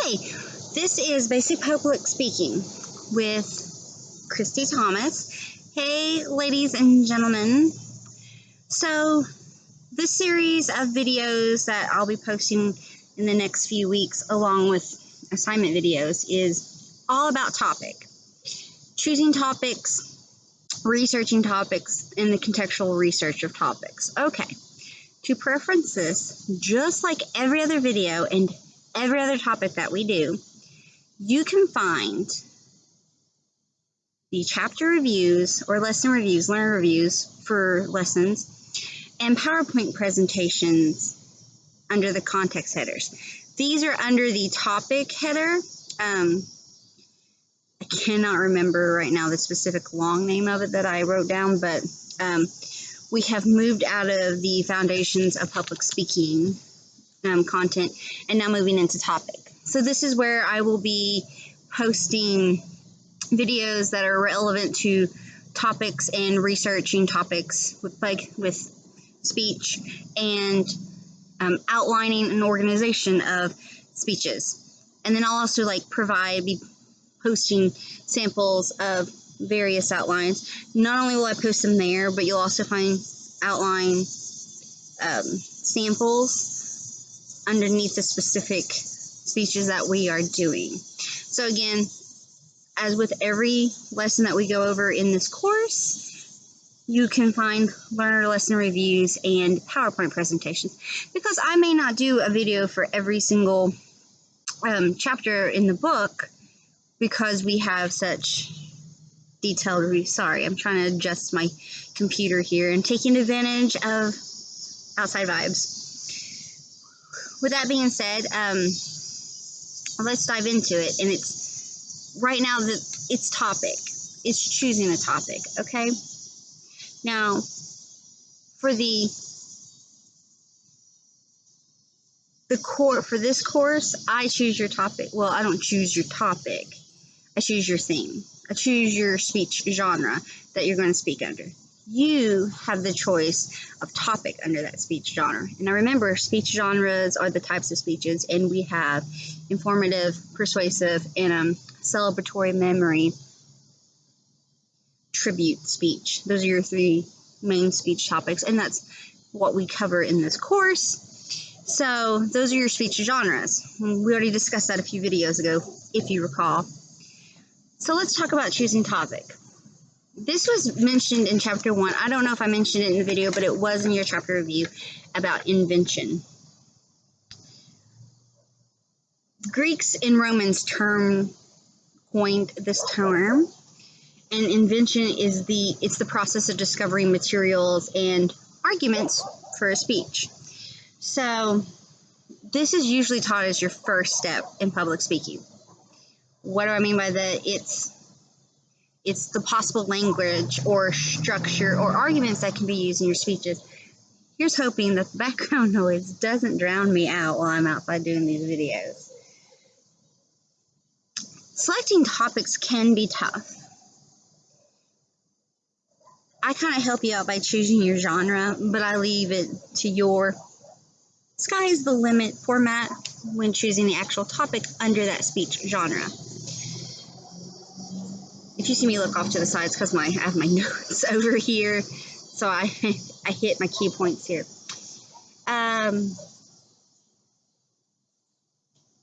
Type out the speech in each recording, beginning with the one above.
Okay, this is Basic Public Speaking with Christy Thomas. Hey, ladies and gentlemen. So, this series of videos that I'll be posting in the next few weeks, along with assignment videos, is all about topic. Choosing topics, researching topics, and the contextual research of topics. Okay, to preference this, just like every other video and every other topic that we do, you can find the chapter reviews or lesson reviews, learner reviews for lessons, and PowerPoint presentations under the context headers. These are under the topic header. I cannot remember right now the specific long name of it that I wrote down, but we have moved out of the foundations of public speaking content and now moving into topic. So this is where I will be posting videos that are relevant to topics and researching topics with speech and outlining an organization of speeches. And then I'll also be posting samples of various outlines. Not only will I post them there, but you'll also find outline samples underneath the specific speeches that we are doing. So again, as with every lesson that we go over in this course, you can find learner lesson reviews and PowerPoint presentations, because I may not do a video for every single chapter in the book because we have such detailed reviews. Sorry, I'm trying to adjust my computer here and taking advantage of outside vibes. With that being said, let's dive into it. And it's right now it's topic. It's choosing a topic, okay? Now, for for this course, I choose your topic. Well, I don't choose your topic. I choose your theme. I choose your speech genre that you're going to speak under. You have the choice of topic under that speech genre. And now remember, speech genres are the types of speeches, and we have informative, persuasive, and celebratory memory tribute speech. Those are your three main speech topics, and that's what we cover in this course. So those are your speech genres. We already discussed that a few videos ago, if you recall. So let's talk about choosing topic. This was mentioned in chapter 1. I don't know if I mentioned it in the video, but it was in your chapter review about invention. Greeks and Romans coined this term, and invention is the process of discovering materials and arguments for a speech. So this is usually taught as your first step in public speaking. What do I mean by that? It's the possible language or structure or arguments that can be used in your speeches. Here's hoping that the background noise doesn't drown me out while I'm outside doing these videos. Selecting topics can be tough. I kind of help you out by choosing your genre, but I leave it to your sky's the limit format when choosing the actual topic under that speech genre. If you see me look off to the sides, because I have my notes over here, so I hit my key points here.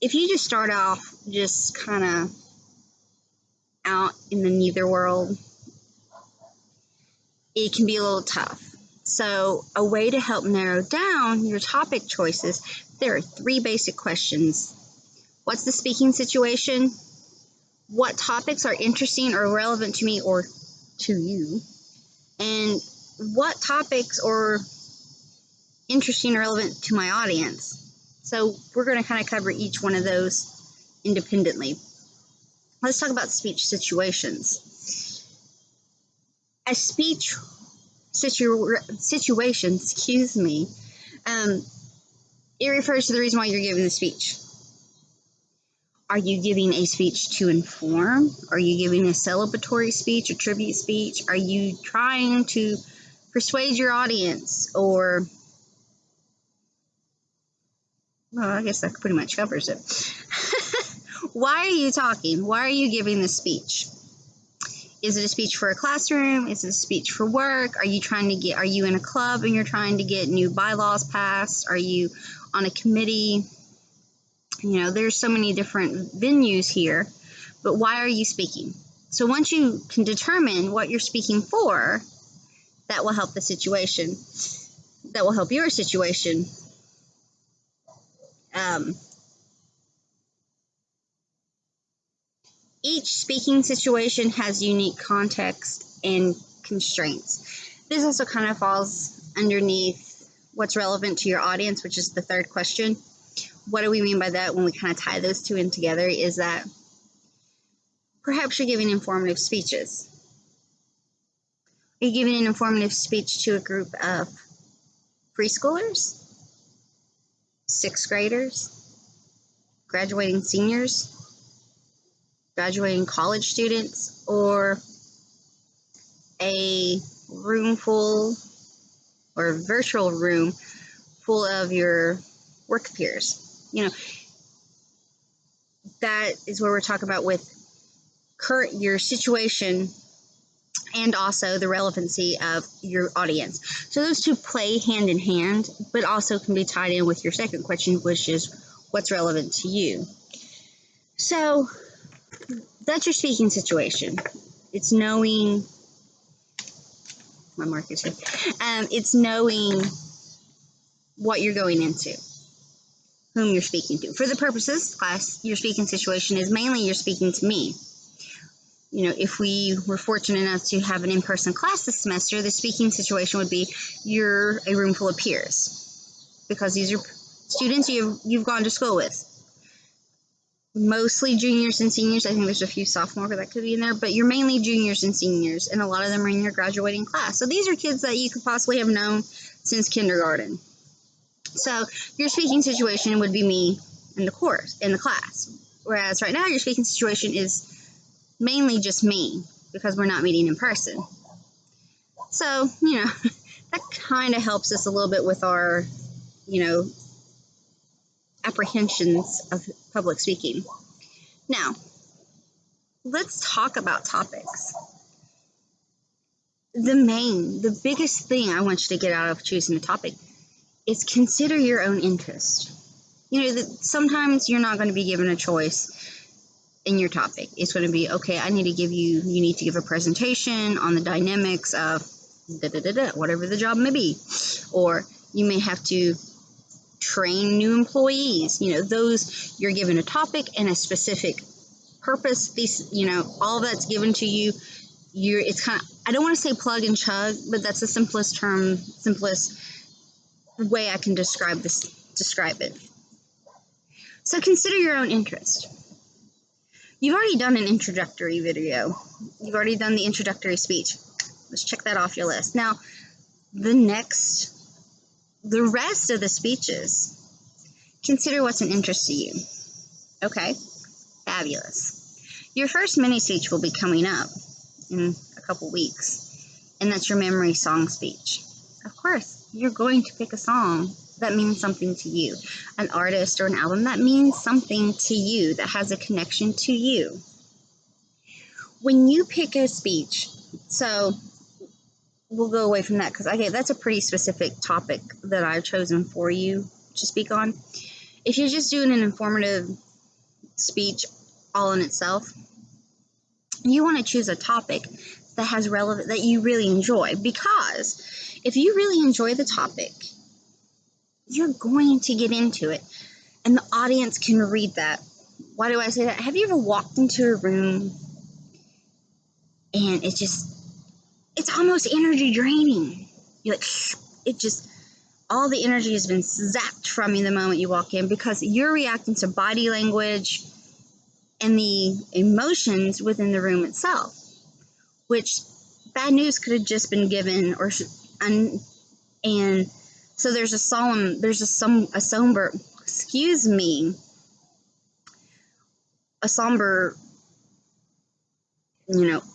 If you just start off just kind of out in the neither world, it can be a little tough. So a way to help narrow down your topic choices, there are 3 basic questions. What's the speaking situation? What topics are interesting or relevant to me or to you? And what topics are interesting or relevant to my audience? So we're going to kind of cover each one of those independently. Let's talk about speech situations. A speech situation, it refers to the reason why you're giving the speech. Are you giving a speech to inform? Are you giving a celebratory speech, a tribute speech? Are you trying to persuade your audience? Or, well, I guess that pretty much covers it. Why are you talking? Why are you giving this speech? Is it a speech for a classroom? Is it a speech for work? Are you in a club and you're trying to get new bylaws passed? Are you on a committee? There's so many different venues here, but why are you speaking? So once you can determine what you're speaking for, that will help the situation. That will help your situation. Each speaking situation has unique context and constraints. This also kind of falls underneath what's relevant to your audience, which is the third question. What do we mean by that when we kind of tie those two in together is that perhaps you're giving informative speeches. Are you giving an informative speech to a group of preschoolers, sixth graders, graduating seniors, graduating college students, or a room full or a virtual room full of your work peers? That is where we're talking about with your situation and also the relevancy of your audience. So those two play hand in hand, but also can be tied in with your second question, which is what's relevant to you. So that's your speaking situation. It's knowing, my marker's here. It's knowing what you're going into, whom you're speaking to. For the purposes of this class, your speaking situation is mainly you're speaking to me. If we were fortunate enough to have an in-person class this semester, the speaking situation would be you're a room full of peers, because these are students you've gone to school with. Mostly juniors and seniors. I think there's a few sophomores that could be in there, but you're mainly juniors and seniors, and a lot of them are in your graduating class. So these are kids that you could possibly have known since kindergarten. So your speaking situation would be me in the class. Whereas right now your speaking situation is mainly just me, because we're not meeting in person. So, that kind of helps us a little bit with our, apprehensions of public speaking. Now, let's talk about topics. The biggest thing I want you to get out of choosing a topic is consider your own interest. Sometimes you're not going to be given a choice in your topic. It's going to be, okay, you need to give a presentation on the dynamics of whatever the job may be. Or you may have to train new employees. Those, you're given a topic and a specific purpose. All that's given to you. It's kind of, I don't want to say plug and chug, but that's the simplest way I can describe it. So consider your own interest. You've already done an introductory video. You've already done the introductory speech. Let's check that off your list. Now, the rest of the speeches, consider what's an interest to you. Okay, fabulous. Your first mini speech will be coming up in a couple weeks, and that's your memory song speech. Of course, you're going to pick a song that means something to you, an artist or an album that means something to you, that has a connection to you. When you pick a speech, so we'll go away from that, because that's a pretty specific topic that I've chosen for you to speak on. If you're just doing an informative speech all in itself, you want to choose a topic that has that you really enjoy, because if you really enjoy the topic, you're going to get into it, and the audience can read that. Why do I say that? Have you ever walked into a room and it's almost energy draining? You're like, all the energy has been zapped from you the moment you walk in, because you're reacting to body language and the emotions within the room itself, which bad news could have just been given, and so there's a somber,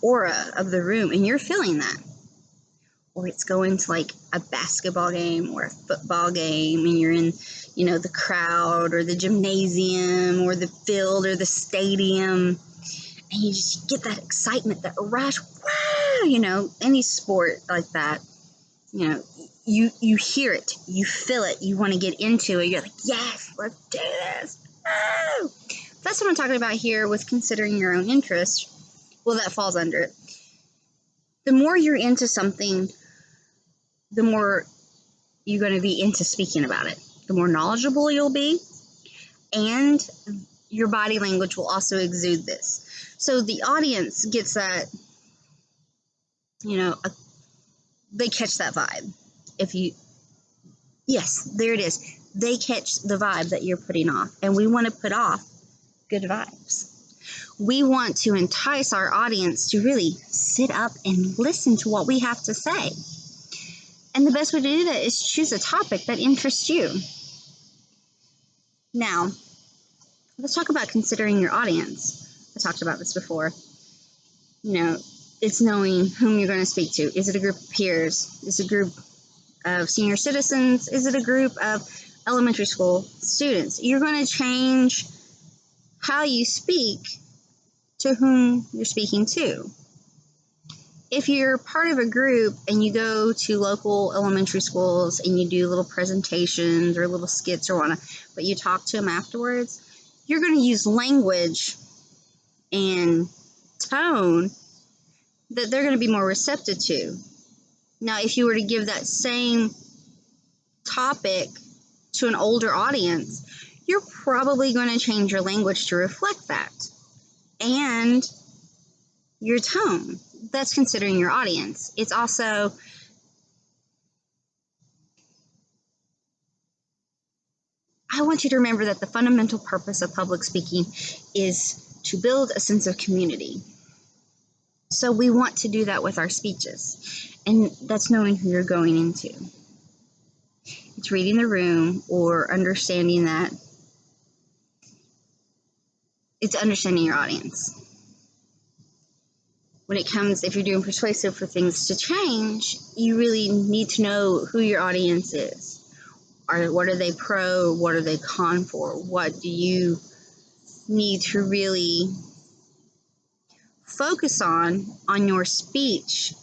aura of the room, and you're feeling that. or it's going to like a basketball game or a football game, and you're in, the crowd or the gymnasium or the field or the stadium, and you just get that excitement, that rush, wow, any sport like that, you hear it, you feel it, you want to get into it, you're like, yes, let's do this. Oh! That's what I'm talking about here with considering your own interest. Well, that falls under it. The more you're into something, the more you're going to be into speaking about it. The more knowledgeable you'll be, and your body language will also exude this. So the audience gets that, they catch that vibe. Yes, there it is. They catch the vibe that you're putting off, and we want to put off good vibes. We want to entice our audience to really sit up and listen to what we have to say. And the best way to do that is choose a topic that interests you. Now, let's talk about considering your audience. I talked about this before. It's knowing whom you're going to speak to. Is it a group of peers? Is it a group of senior citizens? Is it a group of elementary school students? You're going to change how you speak to whom you're speaking to. If you're part of a group and you go to local elementary schools and you do little presentations or little skits or whatnot, but you talk to them afterwards, you're going to use language and tone that they're going to be more receptive to. Now, if you were to give that same topic to an older audience, you're probably going to change your language to reflect that. And your tone. That's considering your audience. It's also, I want you to remember that the fundamental purpose of public speaking is to build a sense of community. So we want to do that with our speeches. And that's knowing who you're going into. It's reading the room, or understanding that it's understanding your audience. When it comes, if you're doing persuasive for things to change, you really need to know who your audience is. What are they pro? What are they con for? What do you need to really focus on your speech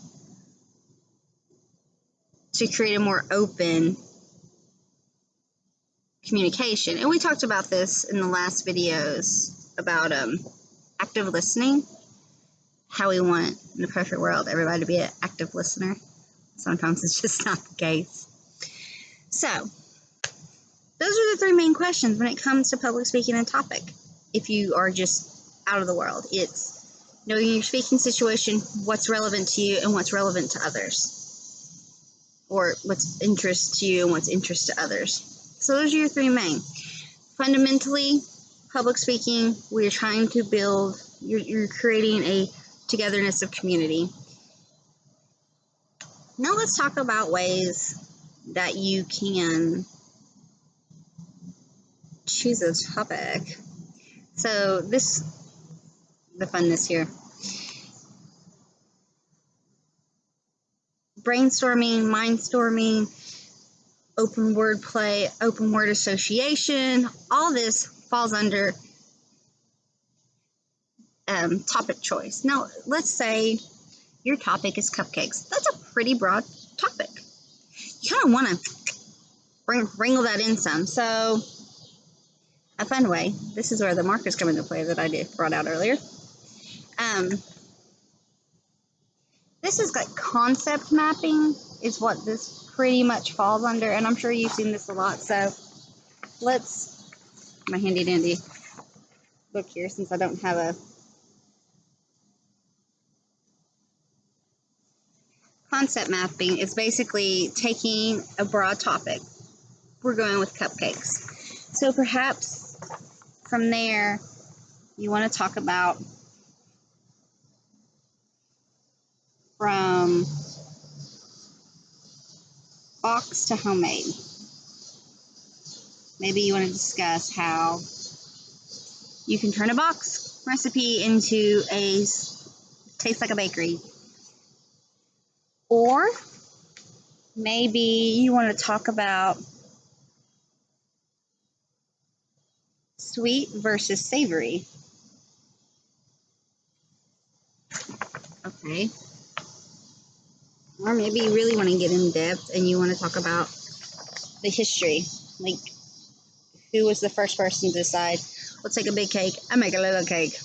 to create a more open communication? And we talked about this in the last videos about active listening. How we want, in the perfect world, everybody to be an active listener. Sometimes it's just not the case. So, those are the three main questions when it comes to public speaking and topic. If you are just out of the world, it's knowing your speaking situation, what's relevant to you and what's relevant to others. Or what's interest to you and what's interest to others. So those are your three main. Fundamentally, public speaking, we're trying to build, you're creating a togetherness of community. Now let's talk about ways that you can choose a topic. So the funness here. Brainstorming, mindstorming, open word play, open word association, all this falls under topic choice. Now, let's say your topic is cupcakes. That's a pretty broad topic. You kind of want to wrangle that in some. So, a fun way, this is where the markers come into play that I brought out earlier. This is like concept mapping is what this pretty much falls under, and I'm sure you've seen this a lot. So, let's, my handy dandy book here, since I don't have a concept mapping. Is basically taking a broad topic. We're going with cupcakes. So perhaps from there, you want to talk about from box to homemade. Maybe you want to discuss how you can turn a box recipe into a taste like a bakery. Or maybe you want to talk about sweet versus savory. Okay. Or maybe you really want to get in depth and you want to talk about the history. Like, who was the first person to decide, let's take a big cake and make a little cake.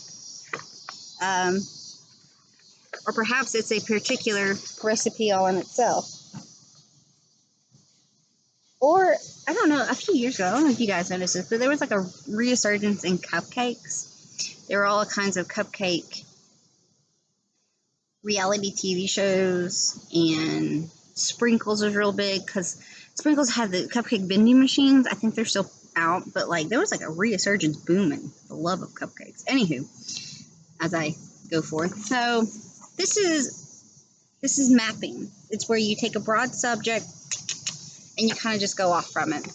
Or perhaps it's a particular recipe all in itself. Or, I don't know, a few years ago, I don't know if you guys noticed this, but there was like a resurgence in cupcakes. There were all kinds of cupcake reality TV shows, and Sprinkles was real big because Sprinkles had the cupcake vending machines. I think they're still out, but like there was like a resurgence booming the love of cupcakes. Anywho, as I go forth, so this is mapping. It's where you take a broad subject and you kind of just go off from it.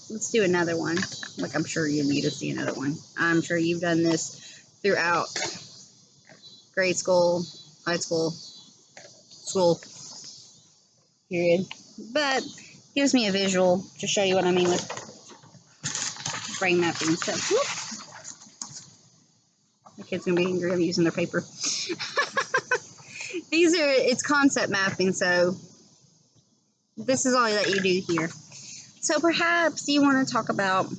Let's do another one. Like, I'm sure you need to see another one. I'm sure you've done this throughout grade school, high school, school period, but gives me a visual to show you what I mean with brain mapping. So, whoop. The kid's gonna be angry I'm using their paper. It's concept mapping, so this is all that you do here. So perhaps you want to talk about,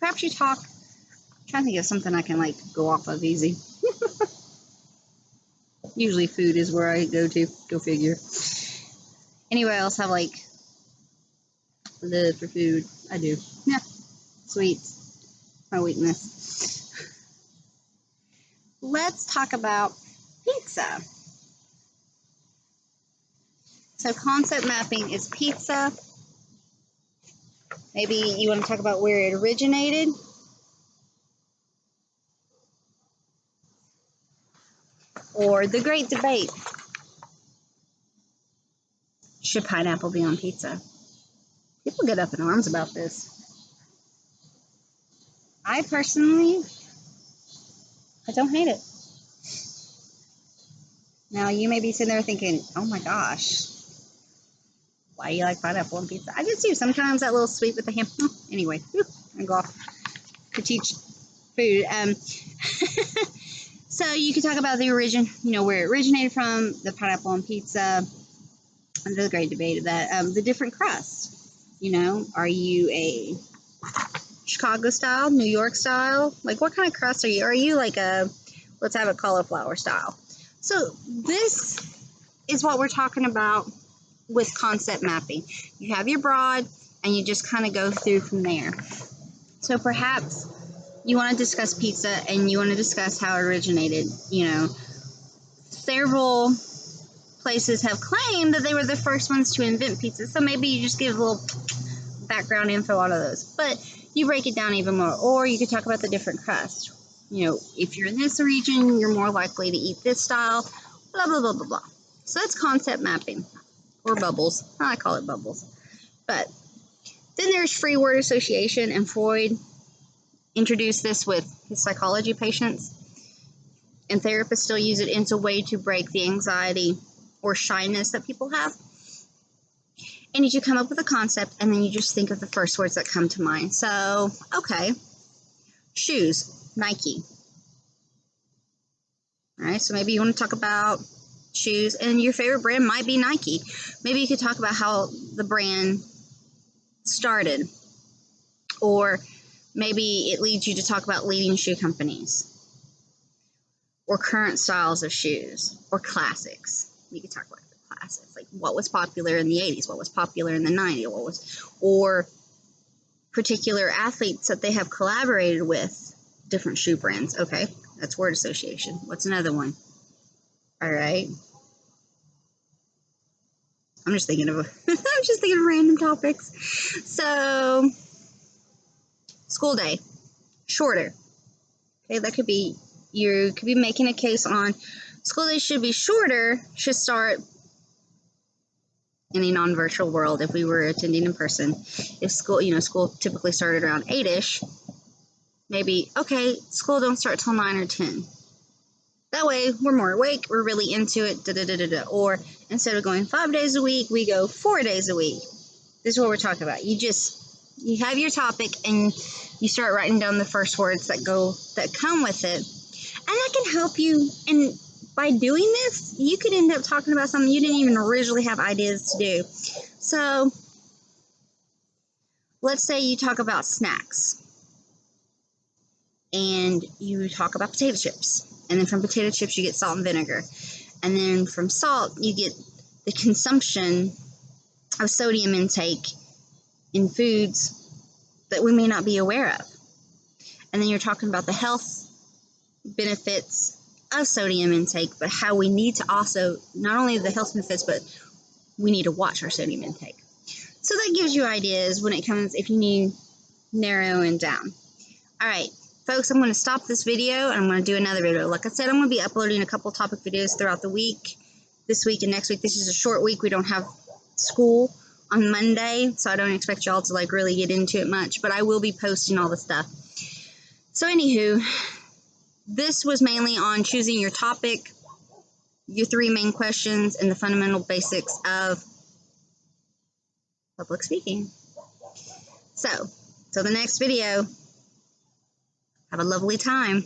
perhaps you talk, I'm trying to think of something I can like go off of easy. Usually food is where I go figure. Anybody else have like love for food? I do. Yeah, sweets, my weakness. Let's talk about pizza. So concept mapping is pizza. Maybe you want to talk about where it originated. Or the great debate. Should pineapple be on pizza? People get up in arms about this. I personally, I don't hate it. Now, you may be sitting there thinking, oh my gosh, why do you like pineapple on pizza? I just do. Sometimes that little sweet with the ham. Anyway, I go off to teach food. So you could talk about the origin, where it originated from, the pineapple on pizza. There's a great debate of that. The different crusts. Are you a Chicago style, New York style? Like, what kind of crust are you? Are you like let's have a cauliflower style? So this is what we're talking about with concept mapping. You have your broad, and you just kind of go through from there. So perhaps you want to discuss pizza, and you want to discuss how it originated. Several places have claimed that they were the first ones to invent pizza. So maybe you just give a little background info out of those. But you break it down even more. Or you could talk about the different crust. If you're in this region, you're more likely to eat this style, blah, blah, blah, blah, blah. So that's concept mapping, or bubbles. I call it bubbles. But then there's free word association, and Freud introduced this with his psychology patients. And therapists still use it as a way to break the anxiety or shyness that people have. And you come up with a concept, and then you just think of the first words that come to mind. So, okay, shoes, Nike. All right, so maybe you want to talk about shoes, and your favorite brand might be Nike. Maybe you could talk about how the brand started, or maybe it leads you to talk about leading shoe companies, or current styles of shoes, or classics. You could talk about the classics, like what was popular in the 80s, what was popular in the 90s, or particular athletes that they have collaborated with, different shoe brands. Okay, that's word association. What's another one? All right. I'm just thinking of random topics. So, school day, shorter. Okay, that could be, you could be making a case on school day should be shorter, should start in a non-virtual world if we were attending in person. If school typically started around 8-ish, Maybe, okay, school don't start till 9 or 10. That way, we're more awake, we're really into it, Or instead of going 5 days a week, we go 4 days a week. This is what we're talking about. You have your topic and you start writing down the first words that come with it. And that can help you. And by doing this, you could end up talking about something you didn't even originally have ideas to do. So, let's say you talk about snacks. And you talk about potato chips. And then from potato chips, you get salt and vinegar. And then from salt, you get the consumption of sodium intake in foods that we may not be aware of. And then you're talking about the health benefits of sodium intake, but how we need to also, not only the health benefits, but we need to watch our sodium intake. So that gives you ideas when it comes, if you need narrowing down. All right. Folks, I'm going to stop this video and I'm going to do another video. Like I said, I'm going to be uploading a couple topic videos throughout the week, this week and next week. This is a short week. We don't have school on Monday, so I don't expect y'all to like really get into it much, but I will be posting all the stuff. So anywho, this was mainly on choosing your topic, your 3 main questions, and the fundamental basics of public speaking. So, till the next video. Have a lovely time.